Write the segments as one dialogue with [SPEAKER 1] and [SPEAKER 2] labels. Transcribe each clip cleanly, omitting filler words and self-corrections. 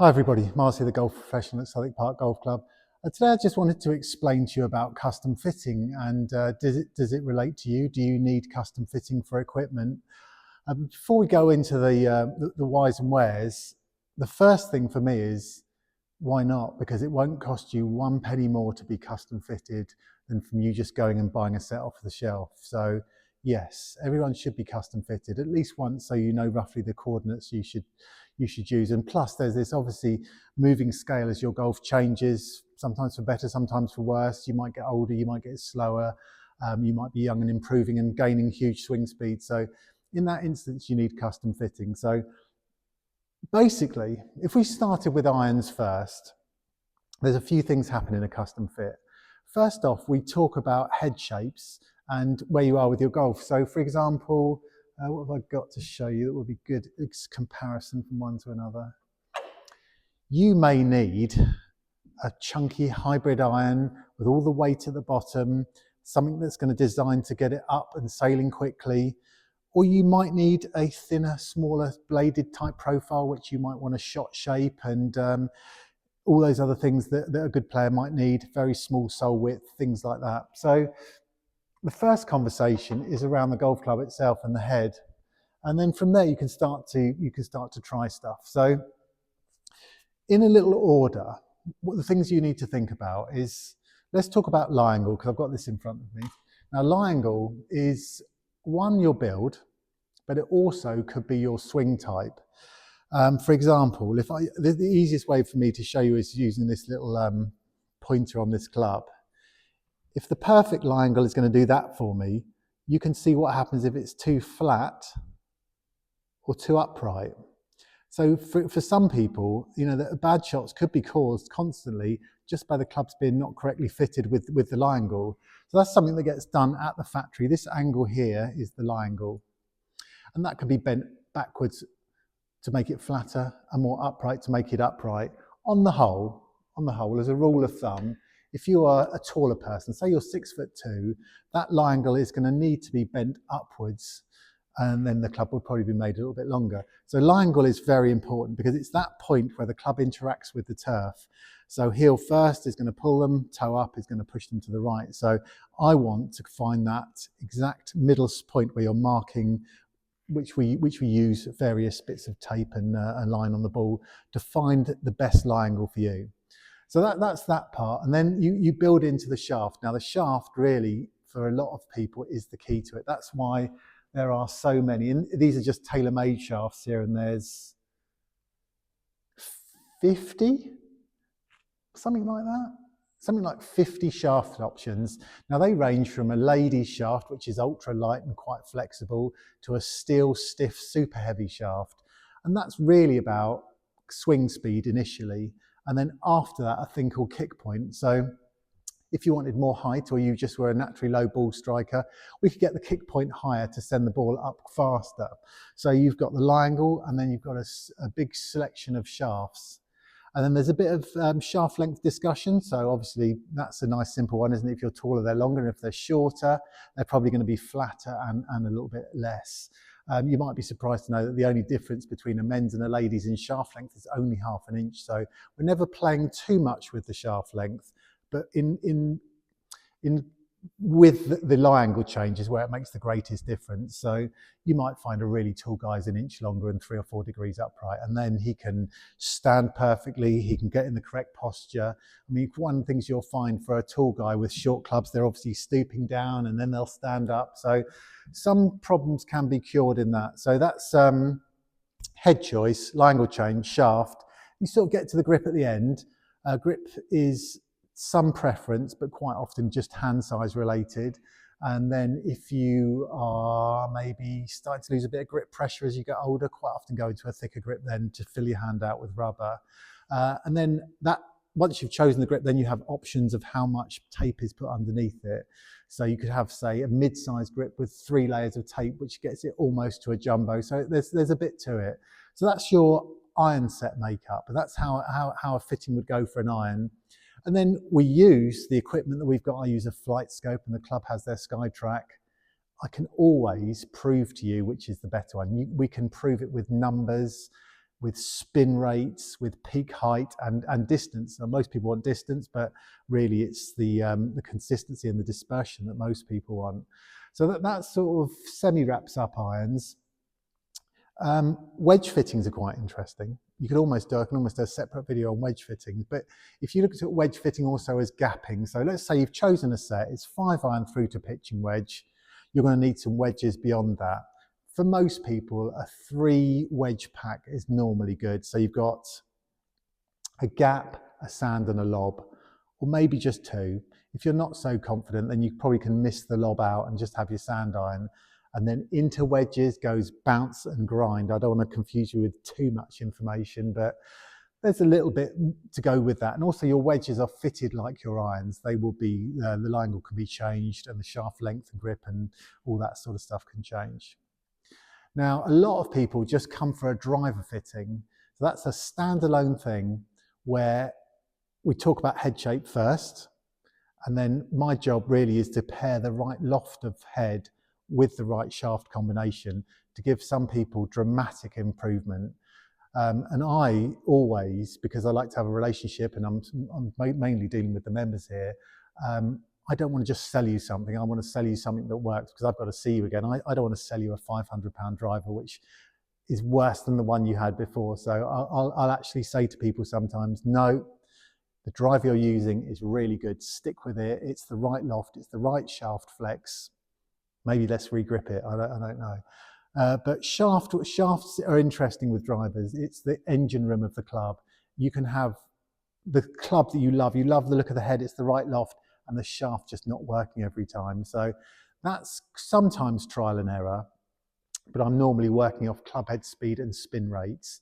[SPEAKER 1] Hi everybody, Mars here, the golf professional at Southwick Park Golf Club. Today I just wanted to explain to you about custom fitting and does it relate to you? Do you need custom fitting for equipment? Before we go into the whys and wheres, the first thing for me is why not? Because it won't cost you one penny more to be custom fitted than from you just going and buying a set off the shelf. So yes, everyone should be custom fitted at least once, so you know roughly the coordinates you should use. And plus there's this obviously moving scale as your golf changes, sometimes for better, sometimes for worse. You might get older, you might get slower, you might be young and improving and gaining huge swing speed. So in that instance, you need custom fitting. So basically, if we started with irons first, there's a few things happen in a custom fit. First off, we talk about head shapes and where you are with your golf. So for example, what have I got to show you that would be good comparison from one to another? You may need a chunky hybrid iron with all the weight at the bottom, something that's going to design to get it up and sailing quickly. Or you might need a thinner, smaller bladed type profile, which you might want a shot shape and all those other things that a good player might need, very small sole width, things like that. So the first conversation is around the golf club itself and the head. And then from there you can start to try stuff. So in a little order, what the things you need to think about is, let's talk about lie angle, because I've got this in front of me. Now lie angle is your build, but it also could be your swing type. For example, the easiest way for me to show you is using this little pointer on this club. If the perfect lie angle is going to do that for me, you can see what happens if it's too flat or too upright. So for some people, you know, that bad shots could be caused constantly just by the clubs being not correctly fitted with the lie angle. So that's something that gets done at the factory. This angle here is the lie angle, and that can be bent backwards to make it flatter and more upright to make it upright. On the whole, as a rule of thumb, if you are a taller person, say you're 6'2", that lie angle is going to need to be bent upwards, and then the club will probably be made a little bit longer. So lie angle is very important because it's that point where the club interacts with the turf. So heel first is going to pull them, toe up is going to push them to the right. So I want to find that exact middle point where you're marking, which we use various bits of tape and a line on the ball to find the best lie angle for you. So that's that part. And then you build into the shaft. Now the shaft really, for a lot of people, is the key to it. That's why there are so many. And these are just tailor-made shafts here, and there's 50, something like that. Something like 50 shaft options. Now they range from a lady shaft, which is ultra light and quite flexible, to a steel, stiff, super heavy shaft. And that's really about swing speed initially. And then after that, a thing called kick point. So if you wanted more height, or you just were a naturally low ball striker, we could get the kick point higher to send the ball up faster. So you've got the lie angle, and then you've got a big selection of shafts. And then there's a bit of shaft length discussion. So obviously that's a nice simple one, isn't it? If you're taller, they're longer. And if they're shorter, they're probably going to be flatter and a little bit less. You might be surprised to know that the only difference between a men's and a ladies in shaft length is only ½ an inch. So we're never playing too much with the shaft length, but with the lie angle changes where it makes the greatest difference. So you might find a really tall guy's an inch longer and 3 or 4 degrees upright, and then he can stand perfectly, he can get in the correct posture. I mean, one of the things you'll find for a tall guy with short clubs, they're obviously stooping down and then they'll stand up. So some problems can be cured in that. So that's head choice, lie angle change, shaft. You sort of get to the grip at the end. Grip is some preference, but quite often just hand size related. And then if you are maybe starting to lose a bit of grip pressure as you get older, quite often go into a thicker grip then to fill your hand out with rubber. And then once you've chosen the grip, then you have options of how much tape is put underneath it. So you could have, say, a mid-sized grip with 3 layers of tape, which gets it almost to a jumbo. So there's a bit to it. So that's your iron set makeup. That's how a fitting would go for an iron. And then we use the equipment that we've got. I use a flight scope, and the club has their SkyTrack. I can always prove to you which is the better one. We can prove it with numbers. with spin rates, with peak height and distance. Now, most people want distance, but really it's the consistency and the dispersion that most people want. So that sort of semi-wraps up irons. Wedge fittings are quite interesting. I can almost do a separate video on wedge fittings, but if you look at wedge fitting also as gapping, so let's say you've chosen a set, it's 5-iron through to pitching wedge, you're going to need some wedges beyond that. For most people, a 3 wedge pack is normally good. So you've got a gap, a sand and a lob, or maybe just 2. If you're not so confident, then you probably can miss the lob out and just have your sand iron. And then into wedges goes bounce and grind. I don't want to confuse you with too much information, but there's a little bit to go with that. And also your wedges are fitted like your irons. They will be, the angle can be changed and the shaft length and grip and all that sort of stuff can change. Now, a lot of people just come for a driver fitting. So that's a standalone thing where we talk about head shape first. And then my job really is to pair the right loft of head with the right shaft combination to give some people dramatic improvement. And I always, because I like to have a relationship and I'm mainly dealing with the members here, I don't want to just sell you something. I want to sell you something that works because I've got to see you again. I don't want to sell you a £500 driver, which is worse than the one you had before. So I'll actually say to people sometimes, no, the driver you're using is really good. Stick with it. It's the right loft. It's the right shaft flex. Maybe let's regrip it. I don't know. But shafts are interesting with drivers. It's the engine room of the club. You can have the club that you love the look of the head, it's the right loft, and the shaft just not working every time. So that's sometimes trial and error, but I'm normally working off club head speed and spin rates.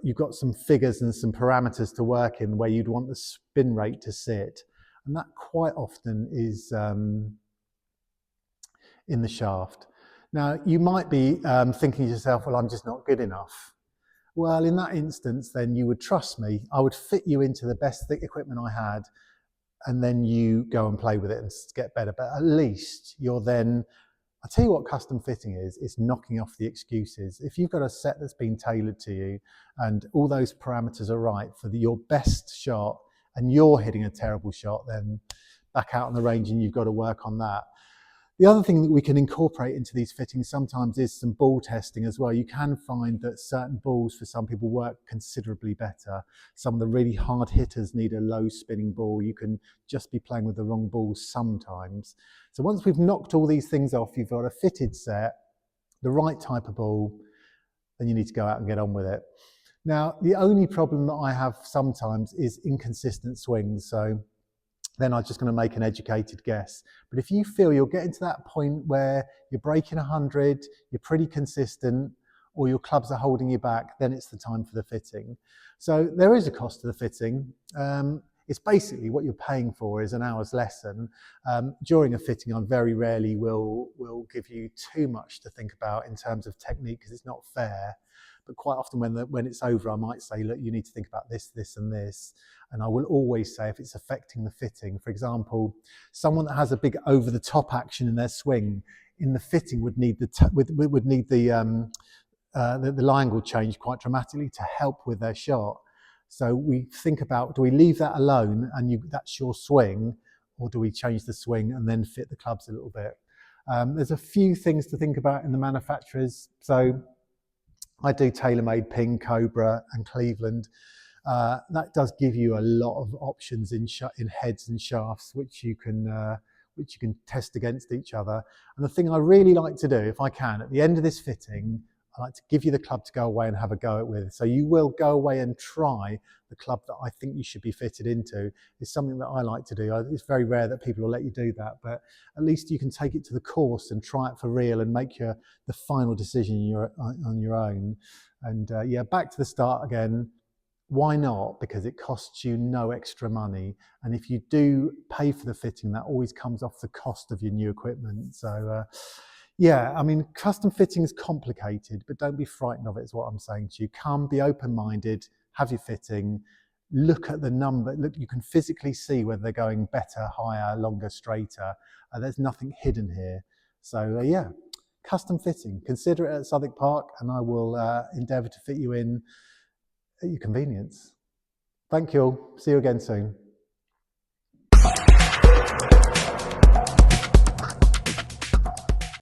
[SPEAKER 1] You've got some figures and some parameters to work in where you'd want the spin rate to sit, and that quite often is in the shaft. Now, you might be thinking to yourself, well, I'm just not good enough. Well, in that instance, then you would trust me. I would fit you into the best equipment I had, and then you go and play with it and get better. But at least you're then, I'll tell you what custom fitting is, it's knocking off the excuses. If you've got a set that's been tailored to you and all those parameters are right for your best shot and you're hitting a terrible shot, then back out on the range and you've got to work on that. The other thing that we can incorporate into these fittings sometimes is some ball testing as well. You can find that certain balls for some people work considerably better. Some of the really hard hitters need a low spinning ball. You can just be playing with the wrong balls sometimes. So once we've knocked all these things off, you've got a fitted set, the right type of ball, then you need to go out and get on with it. Now, the only problem that I have sometimes is inconsistent swings. So then I'm just going to make an educated guess. But if you feel you're getting to that point where you're breaking 100, you're pretty consistent, or your clubs are holding you back, then it's the time for the fitting. So there is a cost to the fitting. It's basically what you're paying for is an hour's lesson. During a fitting, I very rarely will give you too much to think about in terms of technique because it's not fair. But quite often when it's over, I might say, look, you need to think about this, this and this. And I will always say if it's affecting the fitting, for example, someone that has a big over-the-top action in their swing, in the fitting would need the lie angle change quite dramatically to help with their shot. So we think about, do we leave that alone and that's your swing, or do we change the swing and then fit the clubs a little bit? There's a few things to think about in the manufacturers. So I do TaylorMade, Ping, Cobra and Cleveland. That does give you a lot of options in heads and shafts, which you can test against each other. And the thing I really like to do, if I can, at the end of this fitting, I like to give you the club to go away and have a go at with. So you will go away and try the club that I think you should be fitted into. It's something that I like to do. It's very rare that people will let you do that, but at least you can take it to the course and try it for real and make the final decision on your own. And yeah, back to the start again. Why not? Because it costs you no extra money. And if you do pay for the fitting, that always comes off the cost of your new equipment. So yeah, I mean, custom fitting is complicated, but don't be frightened of it is what I'm saying to you. Come, be open-minded, have your fitting, look at the number. Look, you can physically see whether they're going better, higher, longer, straighter. There's nothing hidden here. So yeah, custom fitting. Consider it at Southwick Park, and I will endeavour to fit you in at your convenience. Thank you all. See you again soon.